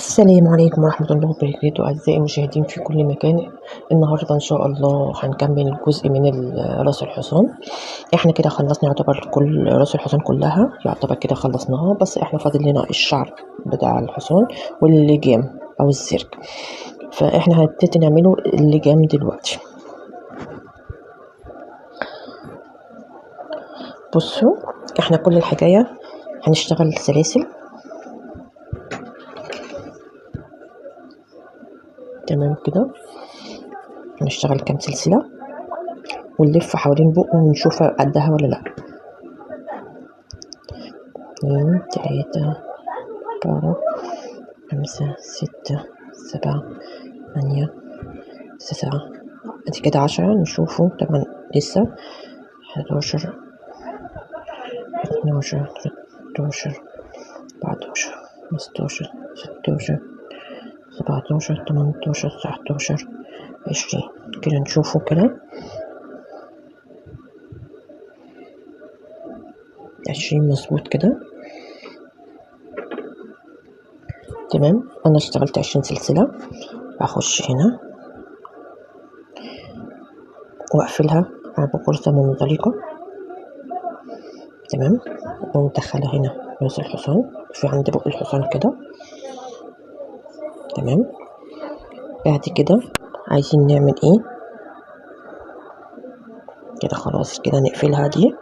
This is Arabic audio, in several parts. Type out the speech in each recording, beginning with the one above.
السلام عليكم ورحمة الله وبركاته أعزائي المشاهدين في كل مكان. النهاردة إن شاء الله هنكمل الجزء من راس الحصان. احنا كده خلصنا يعتبر كل راس الحصان كلها، يعتبر كده خلصناها، بس احنا فاضل لنا الشعر بتاع الحصان واللجام أو السيرك، فاحنا هنبتدي نعمله اللجام دلوقتي. بصوا، احنا كل الحكاية هنشتغل سلاسل، تمام كده. هنشتغل كام سلسلة ونلف حوالين بقه ونشوف قدها ولا لا. 2 3 4 5 6 7 8 9 ادي كده 10. نشوفه طبعا لسه 11 12 13 14 15 16 17 18 19 20 كده. نشوفه كده 20 مظبوط كده، تمام. انا اشتغلت 20 سلسلة. اخش هنا واقفلها بغرزة منزلقة، تمام، وندخلها هنا راس الحصان في عند بق الحصان كده، تمام. بعد كده عايزين نعمل ايه كده؟ خلاص كده نقفلها دي.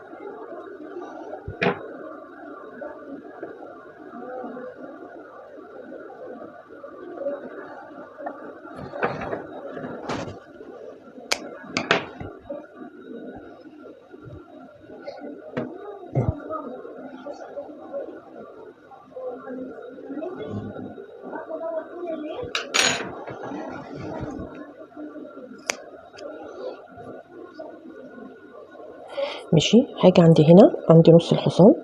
ماشي، هاجي عندي هنا عندي نص الحصان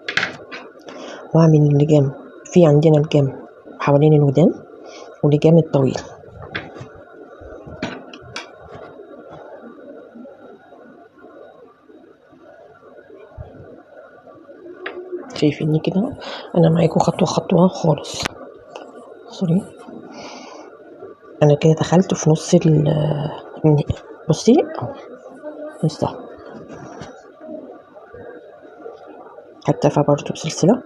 واعمل اللجام. في عندنا لجام حوالين الودان ولجام الطويل، شايفيني كده؟ انا معاكم خطوه خطوه خالص. سوري، انا كده دخلت في نص بصي نص ده. هكتفى برضو بسلسله